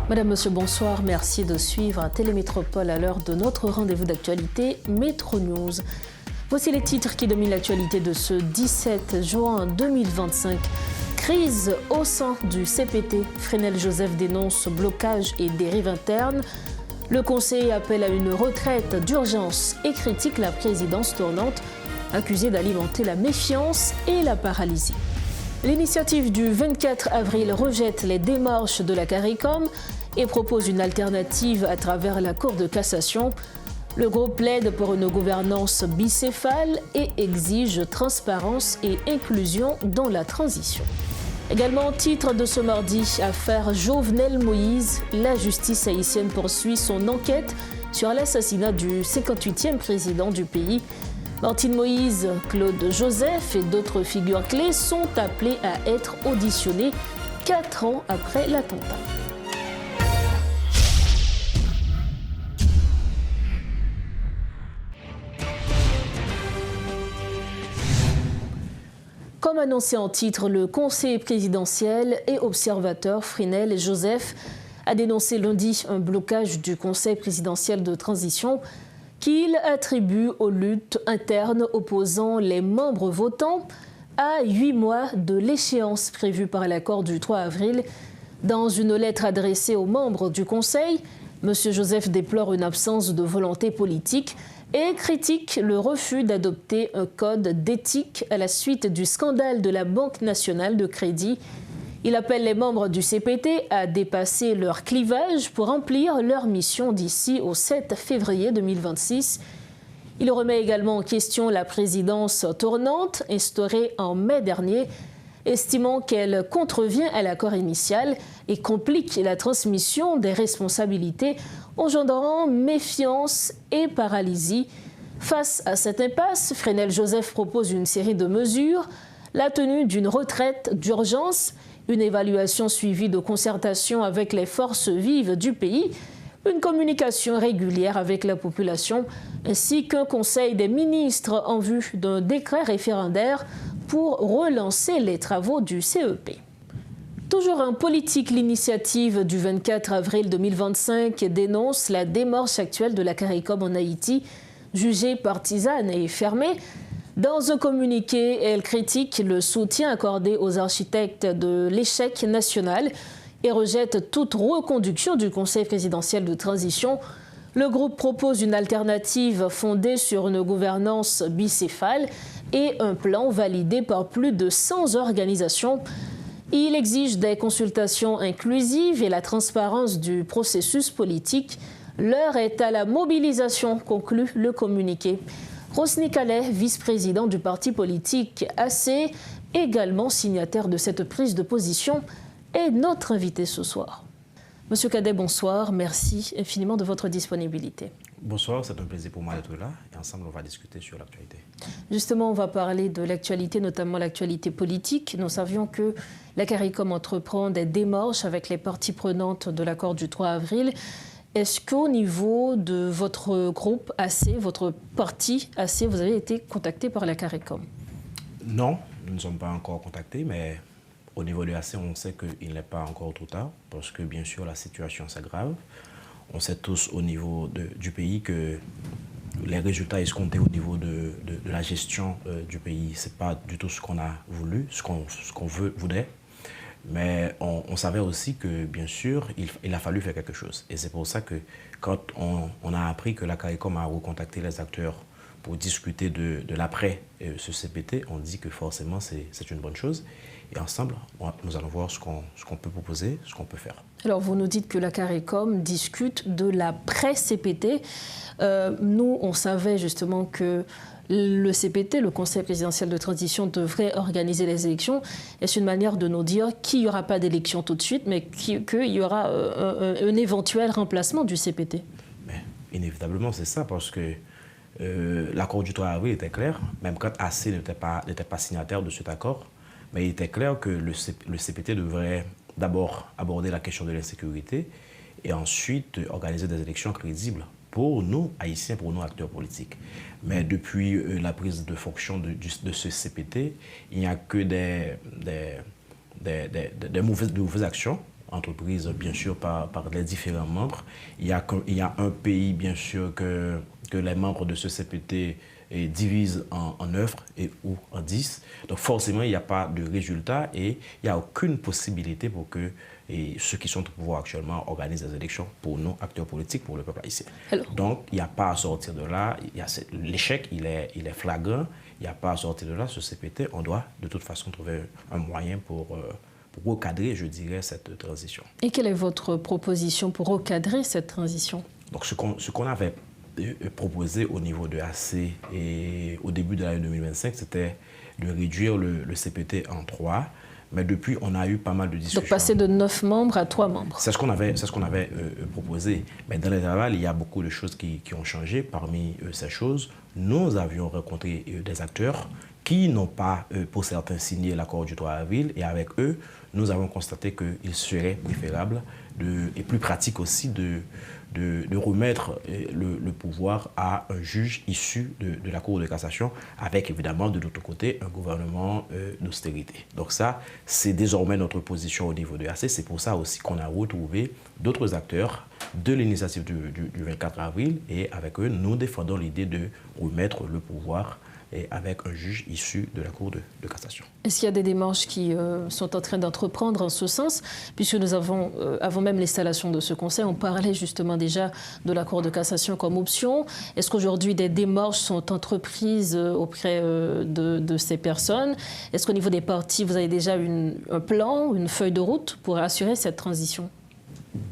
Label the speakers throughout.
Speaker 1: Madame, Monsieur, bonsoir. Merci de suivre Télémétropole à l'heure de notre rendez-vous d'actualité Métro News. Voici les titres qui dominent l'actualité de ce 17 juin 2025. Crise au sein du CPT. Fresnel Joseph dénonce blocage et dérive interne. Le Conseil appelle à une retraite d'urgence et critique la présidence tournante, accusée d'alimenter la méfiance et la paralysie. L'initiative du 24 avril rejette les démarches de la CARICOM et propose une alternative à travers la Cour de cassation. Le groupe plaide pour une gouvernance bicéphale et exige transparence et inclusion dans la transition. Également, titre de ce mardi, affaire Jovenel Moïse. La justice haïtienne poursuit son enquête sur l'assassinat du 58e président du pays. Martine Moïse, Claude Joseph et d'autres figures clés sont appelés à être auditionnés 4 ans après l'attentat. Comme annoncé en titre, le conseiller présidentiel et observateur Fresnel Joseph a dénoncé lundi un blocage du conseil présidentiel de transition qu'il attribue aux luttes internes opposant les membres votants à 8 mois de l'échéance prévue par l'accord du 3 avril. Dans une lettre adressée aux membres du Conseil, M. Joseph déplore une absence de volonté politique et critique le refus d'adopter un code d'éthique à la suite du scandale de la Banque nationale de crédit. Il appelle les membres du CPT à dépasser leur clivage pour remplir leur mission d'ici au 7 février 2026. Il remet également en question la présidence tournante instaurée en mai dernier, estimant qu'elle contrevient à l'accord initial et complique la transmission des responsabilités, engendrant méfiance et paralysie. Face à cette impasse, Fresnel Joseph propose une série de mesures, la tenue d'une retraite d'urgence, une évaluation suivie de concertation avec les forces vives du pays, une communication régulière avec la population, ainsi qu'un conseil des ministres en vue d'un décret référendaire pour relancer les travaux du CEP. Toujours en politique, l'initiative du 24 avril 2025 dénonce la démarche actuelle de la CARICOM en Haïti, jugée partisane et fermée. Dans un communiqué, elle critique le soutien accordé aux architectes de l'échec national et rejette toute reconduction du Conseil présidentiel de transition. Le groupe propose une alternative fondée sur une gouvernance bicéphale et un plan validé par plus de 100 organisations. Il exige des consultations inclusives et la transparence du processus politique. L'heure est à la mobilisation, conclut le communiqué. Rosny Calais, vice-président du parti politique AC, également signataire de cette prise de position, est notre invité ce soir. Monsieur Cadet, bonsoir. Merci infiniment de votre disponibilité.
Speaker 2: Bonsoir, c'est un plaisir pour moi d'être là et ensemble on va discuter sur l'actualité.
Speaker 1: Justement, on va parler de l'actualité, notamment l'actualité politique. Nous savions que la CARICOM entreprend des démarches avec les parties prenantes de l'accord du 3 avril. Est-ce qu'au niveau de votre groupe AC, votre parti AC, vous avez été contacté par la CARICOM?
Speaker 2: Non, nous ne sommes pas encore contactés, mais au niveau de l'AC, on sait qu'il n'est pas encore trop tard parce que bien sûr la situation s'aggrave. On sait tous au niveau du pays que les résultats escomptés au niveau de la gestion du pays, ce n'est pas du tout ce qu'on a voulu, ce qu'on voudrait. Mais on savait aussi que, bien sûr, il a fallu faire quelque chose. Et c'est pour ça que quand on a appris que la CARICOM a recontacté les acteurs pour discuter de l'après ce CPT, on dit que forcément c'est une bonne chose. Et ensemble, nous allons voir ce qu'on peut proposer, ce qu'on peut faire.
Speaker 1: Alors, vous nous dites que la CARICOM discute de l'après-CPT. Nous, on savait justement que le CPT, le Conseil présidentiel de transition, devrait organiser les élections. Est-ce une manière de nous dire qu'il n'y aura pas d'élection tout de suite, mais qu'il y aura un éventuel remplacement du CPT?
Speaker 2: Mais inévitablement, c'est ça, parce que l'accord du 3 avril était clair, même quand AC n'était pas signataire de cet accord, mais il était clair que le CPT devrait d'abord aborder la question de l'insécurité et ensuite organiser des élections crédibles pour nous, Haïtiens, pour nous, acteurs politiques. Mais depuis la prise de fonction de ce CPT, il n'y a que des mauvaises actions entreprise, bien sûr, par les différents membres. Il y a un pays, bien sûr, que les membres de ce CPT divisent en 9 ou en 10. Donc forcément, il n'y a pas de résultat et il n'y a aucune possibilité pour que ceux qui sont au pouvoir actuellement organisent des élections pour nous, acteurs politiques, pour le peuple haïtien. Donc il n'y a pas à sortir de là. L'échec, il est flagrant. Il n'y a pas à sortir de là. Ce CPT, on doit de toute façon trouver un moyen pour recadrer, je dirais, cette transition.
Speaker 1: Et quelle est votre proposition pour recadrer cette transition?
Speaker 2: Donc ce qu'on avait proposé au niveau de AC et au début de l'année 2025, c'était de réduire le CPT en 3. Mais depuis, on a eu pas mal de discussions.
Speaker 1: Donc passer de 9 membres à 3 membres.
Speaker 2: C'est ce qu'on avait proposé. Mais dans l'intervalle, il y a beaucoup de choses qui ont changé. Parmi ces choses, nous avions rencontré des acteurs qui n'ont pas, pour certains, signé l'accord du 3 avril. Et avec eux, nous avons constaté qu'il serait préférable et plus pratique aussi de remettre le pouvoir à un juge issu de la Cour de cassation, avec évidemment de l'autre côté un gouvernement d'austérité. Donc ça, c'est désormais notre position au niveau de AC. C'est pour ça aussi qu'on a retrouvé d'autres acteurs de l'initiative du 24 avril et avec eux, nous défendons l'idée de remettre le pouvoir avec un juge issu de la Cour de cassation.
Speaker 1: Est-ce qu'il y a des démarches qui sont en train d'entreprendre en ce sens? Puisque nous avons, avant même l'installation de ce conseil, on parlait justement déjà de la Cour de cassation comme option. Est-ce qu'aujourd'hui des démarches sont entreprises auprès de ces personnes? Est-ce qu'au niveau des partis, vous avez déjà un plan, une feuille de route pour assurer cette transition?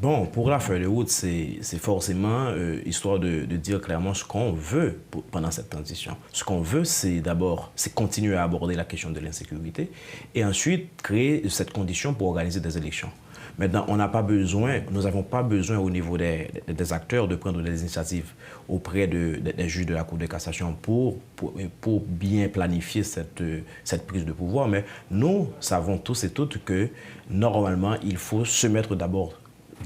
Speaker 2: Bon, pour la feuille de route, c'est forcément histoire de dire clairement ce qu'on veut pendant cette transition. Ce qu'on veut, c'est d'abord continuer à aborder la question de l'insécurité et ensuite créer cette condition pour organiser des élections. Maintenant, nous n'avons pas besoin au niveau des acteurs de prendre des initiatives auprès des juges de la Cour de cassation pour bien planifier cette prise de pouvoir. Mais nous savons tous et toutes que normalement, il faut se mettre d'abord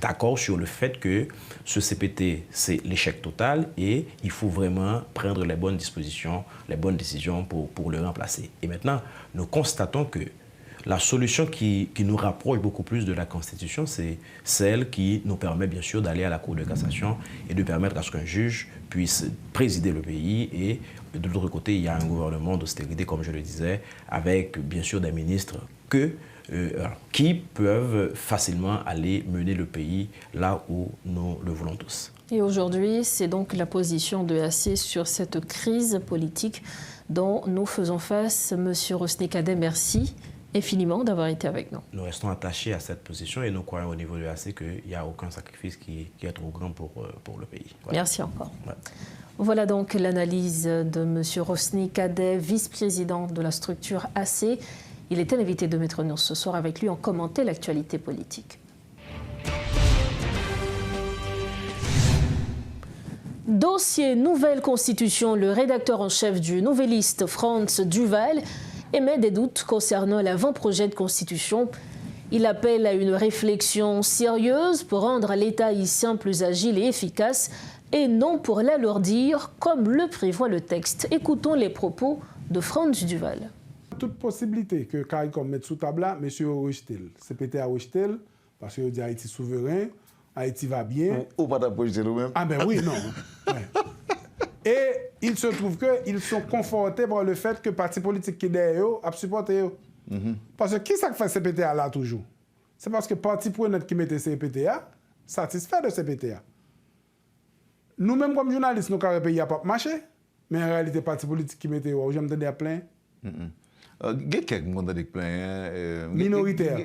Speaker 2: d'accord sur le fait que ce CPT, c'est l'échec total et il faut vraiment prendre les bonnes dispositions, les bonnes décisions pour le remplacer. Et maintenant, nous constatons que la solution qui nous rapproche beaucoup plus de la Constitution, c'est celle qui nous permet bien sûr d'aller à la Cour de cassation et de permettre à ce qu'un juge puisse présider le pays. Et de l'autre côté, il y a un gouvernement d'austérité, comme je le disais, avec bien sûr des ministres qui peuvent facilement aller mener le pays là où nous le voulons tous.
Speaker 1: Et aujourd'hui, c'est donc la position de AC sur cette crise politique dont nous faisons face. Monsieur Rosny Cadet, merci infiniment d'avoir été avec nous.
Speaker 2: Nous restons attachés à cette position et nous croyons au niveau de l'AC qu'il n'y a aucun sacrifice qui est trop grand pour le pays.
Speaker 1: Voilà. Merci encore. Ouais. Voilà donc l'analyse de monsieur Rosny Cadet, vice-président de la structure AC. Il était l'invité de Maître Nours ce soir. Avec lui, on commentait l'actualité politique. Dossier Nouvelle Constitution, le rédacteur en chef du Nouvelliste, Frantz Duval, émet des doutes concernant l'avant-projet de Constitution. Il appelle à une réflexion sérieuse pour rendre l'État haïtien plus agile et efficace et non pour l'alourdir comme le prévoit le texte. Écoutons les propos de Frantz Duval.
Speaker 3: Toute possibilité que CARICOM mette sous table là, monsieur Rochetel. CPT a Rochetel, parce que dit Haïti souverain, Haïti va bien.
Speaker 4: Ou pas d'approcher nous-mêmes.
Speaker 3: Ah ben oui, non. Ouais. Et il se trouve qu'ils sont confortés par le fait que le parti politique qui est derrière eux a supporté eux. Parce que qui ça fait CPTA là toujours? C'est parce que le parti prenant qui mettait CPTA satisfait de CPTA. Nous-mêmes comme journalistes, nous avons pays à pas marché, mais en réalité, le parti politique qui mettait eux, j'aime donner à plein.
Speaker 4: Il y a quelques monde qui plein.
Speaker 3: Minoritaire.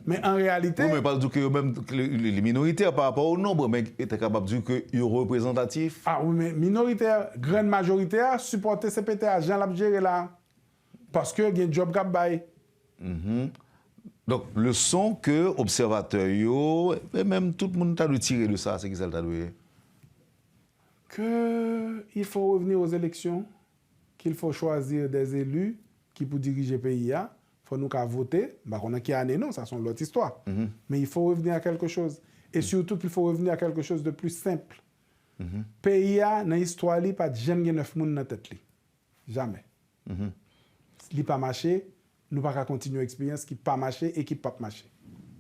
Speaker 3: Mais en réalité.
Speaker 4: Oui, mais pas dire que même les minoritaires par rapport au nombre, mais étaient capables de dire qu'ils sont représentatifs.
Speaker 3: Ah oui, mais minoritaire, grande majoritaire, supporter CPTA, Jean l'a géré là. Parce que il y a un job qui bail.
Speaker 4: Donc, le son que observateurs, et même tout le monde a dû tirer de ça, c'est qu'ils ont dû.
Speaker 3: Qu'il faut revenir aux élections. Qu'il faut choisir des élus qui pour diriger le pays. Il faut nous voter. On a qui année, non, ça c'est l'autre histoire. Mais il faut revenir à quelque chose. Et surtout qu'il faut revenir à quelque chose de plus simple. Pays, dans l'histoire, il n'y a pas de gens qui 9 personnes dans la tête. Jamais. Il n'a pas marché, nous ne pouvons pas continuer l'expérience qui n'a pas marché et qui n'a pas marché.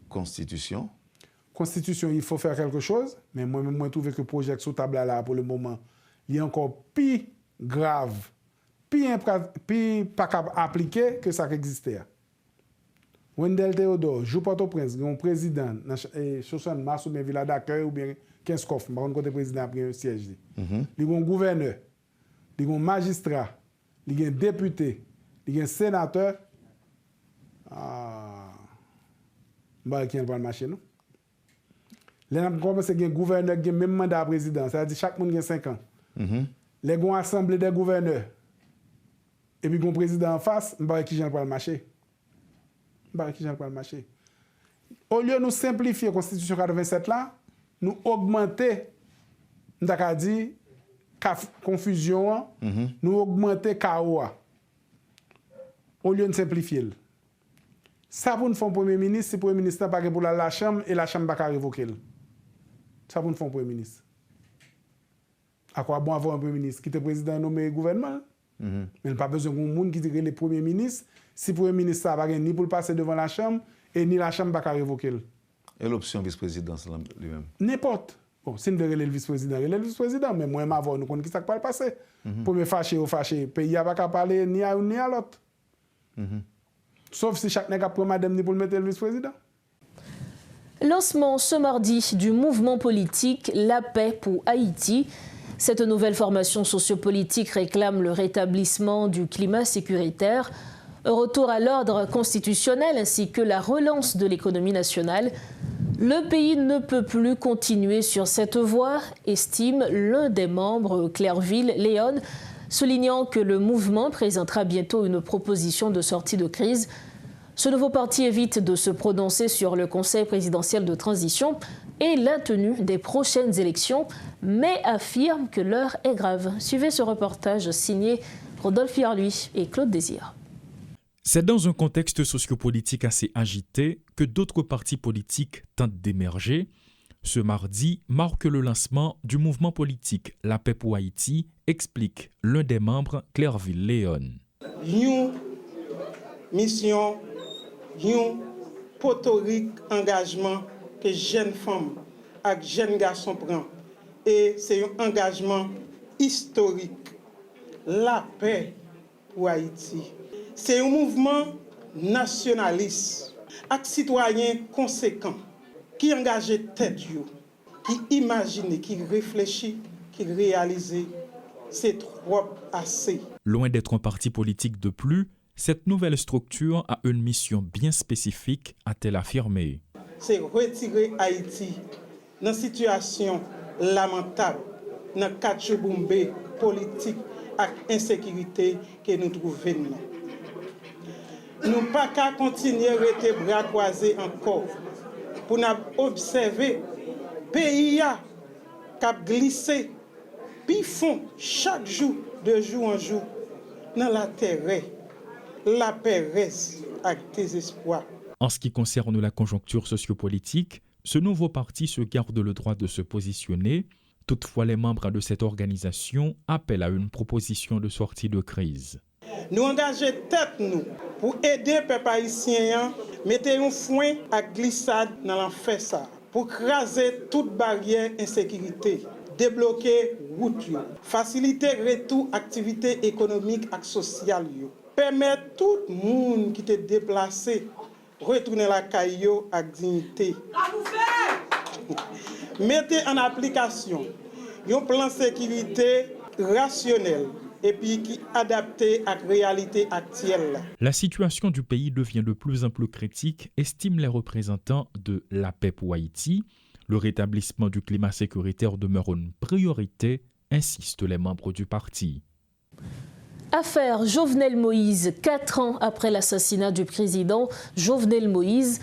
Speaker 4: Constitution.
Speaker 3: Constitution, il faut faire quelque chose, mais moi-même, je trouve que le projet sous table là, pour le moment, il est encore plus grave, plus pas capable d'appliquer que ça qui existait. Wendell Théodore, joue Port-au-Prince, un président, Chosson Mars ou bien Villa d'accueil ou bien 15 coffres, par contre, le président a pris un siège. Il y a un gouverneur, il y a un magistrat, il y a un député, il y a un sénateur. Qui ne va pas marcher, non? Les gens commencent à avoir un gouverneur qui a même mandat président, c'est-à-dire chaque monde a 5 ans. Les gens ont assemblée des gouverneurs. Et puis, un président en face, je ne sais pas qui ne va pas marcher. Au lieu de nous simplifier la Constitution 87 là, nous augmenter, nous avons dit, confusion, nous augmenter chaos. Au lieu de simplifier. Ça pour nous faire un Premier ministre, si le Premier ministre n'a pas pour la Chambre et la Chambre n'a pas révoquer. Ça pour nous faire un Premier ministre. À quoi bon avoir un Premier ministre qui est président nommé le gouvernement? Mais il n'y a pas besoin d'un monde qui dirait le Premier ministre. Si le Premier ministre n'a pas ni pour le passer devant la Chambre et ni la Chambre n'a pas révoquer.
Speaker 4: Et l'option vice-président lui-même?
Speaker 3: N'importe. Bon, si nous devons le vice-président, mais moi, je nous connaissons qui ça va passer. Pour me fâcher ou fâcher, le pays n'a pas parler ni à un ni à l'autre. Sauf si chaque nègre a pris madame ni pour le mettre le vice-président.
Speaker 1: Lancement ce mardi du mouvement politique La Paix pour Haïti. Cette nouvelle formation sociopolitique réclame le rétablissement du climat sécuritaire, un retour à l'ordre constitutionnel ainsi que la relance de l'économie nationale. Le pays ne peut plus continuer sur cette voie, estime l'un des membres, Clairville Léon, soulignant que le mouvement présentera bientôt une proposition de sortie de crise. Ce nouveau parti évite de se prononcer sur le Conseil présidentiel de transition et la tenue des prochaines élections, mais affirme que l'heure est grave. Suivez ce reportage signé Rodolphe Yarluy et Claude Désir.
Speaker 5: C'est dans un contexte sociopolitique assez agité que d'autres partis politiques tentent d'émerger. Ce mardi marque le lancement du mouvement politique La Paix pour Haïti, explique l'un des membres, Clairville Léon.
Speaker 6: Une mission, un potorique engagement que jeunes femmes et jeunes garçons prennent. Et c'est un engagement historique. La paix pour Haïti. C'est un mouvement nationaliste, avec citoyens conséquents, qui engage tête, qui imagine, qui réfléchit, qui réalise. C'est trop assez.
Speaker 5: Loin d'être un parti politique de plus, cette nouvelle structure a une mission bien spécifique, a-t-elle affirmé.
Speaker 6: C'est retirer Haïti dans une situation lamentable, dans le cadre bombé politique et insécurité que nous trouvons. Nous ne pouvons pas continuer à rester bras croisés encore pour nous observer le pays qui a glissé, puis font chaque jour, de jour en jour, dans la terre, la paix reste avec désespoir.
Speaker 5: En ce qui concerne la conjoncture sociopolitique, ce nouveau parti se garde le droit de se positionner. Toutefois, les membres de cette organisation appellent à une proposition de sortie de crise.
Speaker 6: Nous engageons tête nous pour aider les peuples haïtiens, mettre un frein à glissade dans l'enfer ça, pour craser toute barrière insécurité, débloquer route, faciliter retour activité économique et sociale, permettre tout le monde qui est déplacé retourner la caillou avec dignité. Mettez en application un plan de sécurité rationnel et puis qui adapté à la réalité actuelle.
Speaker 5: La situation du pays devient de plus en plus critique, estiment les représentants de La Paix pour Haïti. Le rétablissement du climat sécuritaire demeure une priorité, insistent les membres du parti.
Speaker 1: Affaire Jovenel Moïse, 4 ans après l'assassinat du président Jovenel Moïse.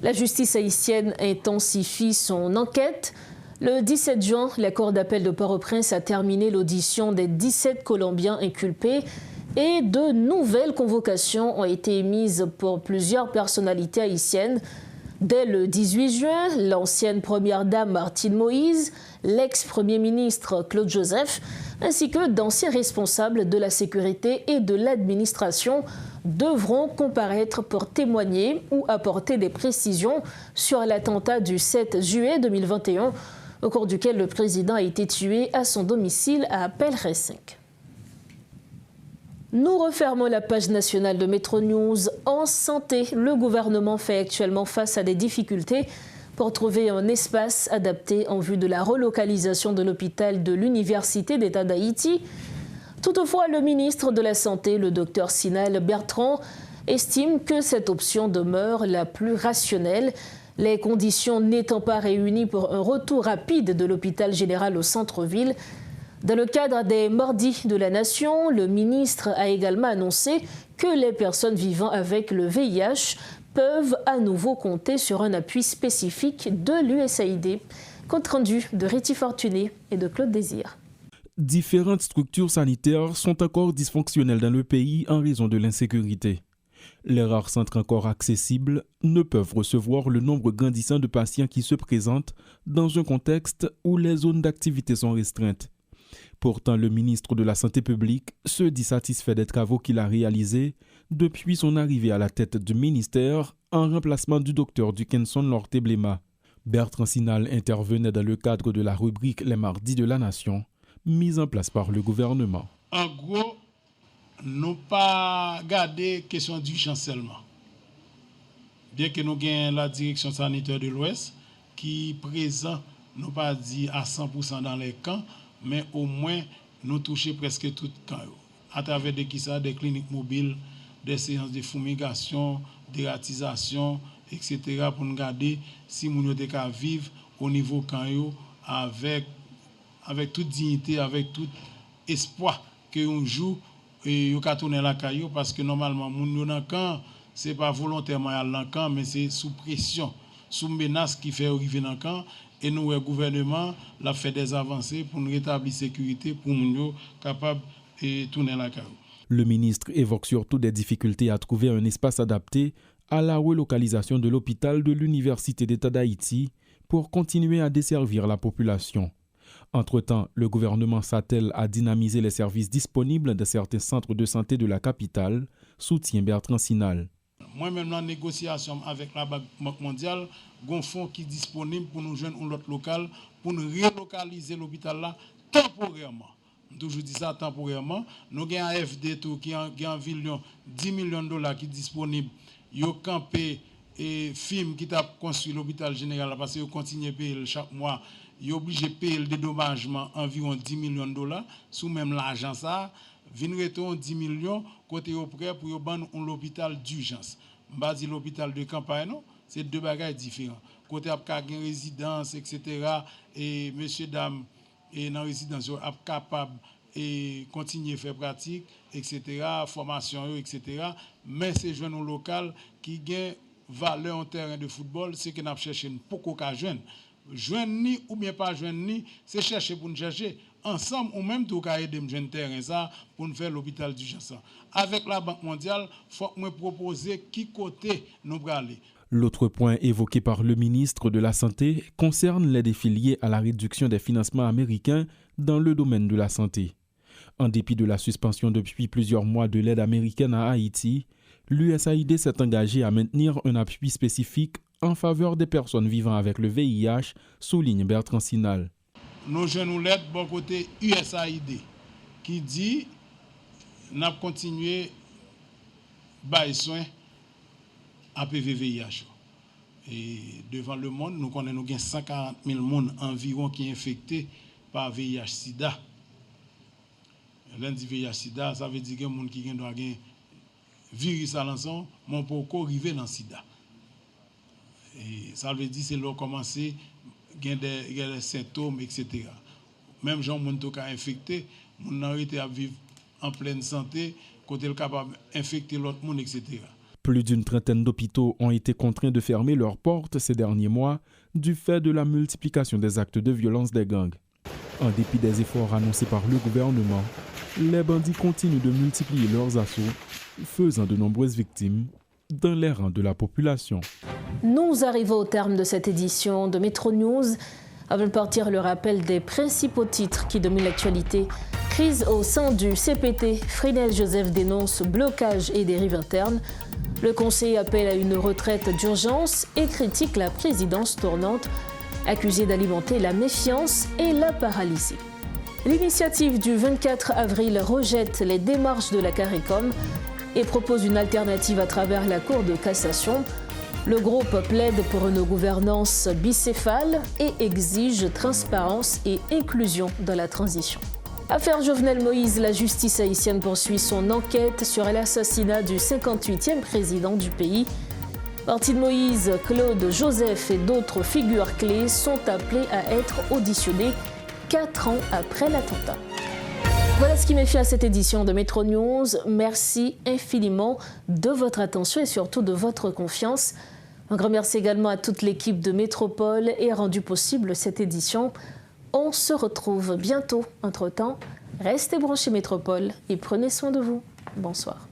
Speaker 1: La justice haïtienne intensifie son enquête. Le 17 juin, la Cour d'appel de Port-au-Prince a terminé l'audition des 17 Colombiens inculpés et de nouvelles convocations ont été émises pour plusieurs personnalités haïtiennes. Dès le 18 juin, l'ancienne première dame Martine Moïse, l'ex-premier ministre Claude Joseph, ainsi que d'anciens responsables de la sécurité et de l'administration devront comparaître pour témoigner ou apporter des précisions sur l'attentat du 7 juillet 2021, au cours duquel le président a été tué à son domicile à Pellerin 5. Nous refermons la page nationale de Métro News. En santé, le gouvernement fait actuellement face à des difficultés pour trouver un espace adapté en vue de la relocalisation de l'hôpital de l'Université d'État d'Haïti. Toutefois, le ministre de la Santé, le Dr Sinal Bertrand, estime que cette option demeure la plus rationnelle, les conditions n'étant pas réunies pour un retour rapide de l'hôpital général au centre-ville. Dans le cadre des Mardis de la Nation, le ministre a également annoncé que les personnes vivant avec le VIH peuvent à nouveau compter sur un appui spécifique de l'USAID. Compte rendu de Réti Fortuné et de Claude Désir.
Speaker 5: Différentes structures sanitaires sont encore dysfonctionnelles dans le pays en raison de l'insécurité. Les rares centres encore accessibles ne peuvent recevoir le nombre grandissant de patients qui se présentent dans un contexte où les zones d'activité sont restreintes. Pourtant, le ministre de la Santé publique se dit satisfait des travaux qu'il a réalisés depuis son arrivée à la tête du ministère en remplacement du docteur Dickinson Lorté-Blema. Bertrand Sinal intervenait dans le cadre de la rubrique Les Mardis de la Nation, mise en place par le gouvernement.
Speaker 7: En gros, nous pas garder question d'urgence seulement. Bien que nous ayons la direction sanitaire de l'Ouest qui présent, nous pas dit à 100% dans les camps, mais au moins nous toucher presque tout camp à travers des cliniques mobiles, des séances de fumigation, dératisation, etc. pour nous garder si nous devons vivre au niveau camp avec toute dignité, avec tout espoir que un jour yo ka tourner la caillou parce que normalement moun dans camp c'est pas volontairement aller dans camp mais c'est sous pression, sous menace qui fait arriver dans camp. Et nous, le gouvernement, l'a fait des avancées pour nous rétablir la sécurité, pour nous capables de tourner la caille.
Speaker 5: Le ministre évoque surtout des difficultés à trouver un espace adapté à la relocalisation de l'hôpital de l'Université d'État d'Haïti pour continuer à desservir la population. Entre-temps, le gouvernement s'attelle à dynamiser les services disponibles dans certains centres de santé de la capitale, soutient Bertrand Sinal.
Speaker 7: Moi-même, en négociation avec la Banque mondiale, il y a un fonds qui est disponible pour nous joindre un autre local, pour nous relocaliser l'hôpital là temporairement. Toujours dit ça temporairement. Nous avons un FD qui a environ 10 millions de dollars qui est disponible. Ils ont campé et film qui a construit l'hôpital général parce qu'ils continuent à payer chaque mois. Ils sont obligés de payer le dédommagement environ 10 millions de dollars. Sous même l'argent ça, vient retourner 10 millions côté prêt pour ban l'hôpital d'urgence. M'ba dit l'hôpital de campagne non, c'est deux bagages différents. Côté a une résidence etc. et monsieur dame et dans résidence a capable et continuer faire pratique etc. formation etc. mais c'est jeune local qui gagne valeur en terrain de football, c'est que n'a chercher beaucoup qu'à joindre ni ou bien pas joindre ni, c'est chercher pour nous chercher ensemble ou même tout cas aider me joindre terrain ça pour nous faire l'hôpital d'urgence. Avec la Banque mondiale, faut me proposer qui côté nous aller.
Speaker 5: L'autre point évoqué par le ministre de la Santé concerne les défis liés à la réduction des financements américains dans le domaine de la santé. En dépit de la suspension depuis plusieurs mois de l'aide américaine à Haïti, l'USAID s'est engagé à maintenir un appui spécifique en faveur des personnes vivant avec le VIH, souligne Bertrand Sinal.
Speaker 7: Nous jeunes l'aide bon côté USAID qui dit n'a continuer bailler soin à PVVIH. Et devant le monde, nous connaissons 140 000 personnes environ qui sont infectés par VIH/SIDA. Lundi VIH/SIDA, ça veut dire que les gens qui ont un virus à l'ensemble, mais pour arriver dans le SIDA. Et ça veut dire que c'est là commencer à avoir des symptômes, etc. Même gens qui sont infectés, ils ont été à vivre en pleine santé, quand ils sont capables d'infecter l'autre monde, etc.
Speaker 5: Plus d'une trentaine d'hôpitaux ont été contraints de fermer leurs portes ces derniers mois du fait de la multiplication des actes de violence des gangs. En dépit des efforts annoncés par le gouvernement, les bandits continuent de multiplier leurs assauts, faisant de nombreuses victimes dans les rangs de la population.
Speaker 1: Nous arrivons au terme de cette édition de Métro News. Avant de partir, le rappel des principaux titres qui dominent l'actualité. Crise au sein du CPT. Frinel Joseph dénonce blocage et dérive interne. Le conseil appelle à une retraite d'urgence et critique la présidence tournante, accusée d'alimenter la méfiance et la paralysie. L'initiative du 24 avril rejette les démarches de la CARICOM et propose une alternative à travers la Cour de cassation. Le groupe plaide pour une gouvernance bicéphale et exige transparence et inclusion dans la transition. Affaire Jovenel Moïse, la justice haïtienne poursuit son enquête sur l'assassinat du 58e président du pays. Parti de Moïse, Claude, Joseph et d'autres figures clés sont appelés à être auditionnés 4 ans après l'attentat. Voilà ce qui met fin à cette édition de Métro News. Merci infiniment de votre attention et surtout de votre confiance. Un grand merci également à toute l'équipe de Métropole et rendu possible cette édition. On se retrouve bientôt. Entre-temps, restez branchés Métropole et prenez soin de vous. Bonsoir.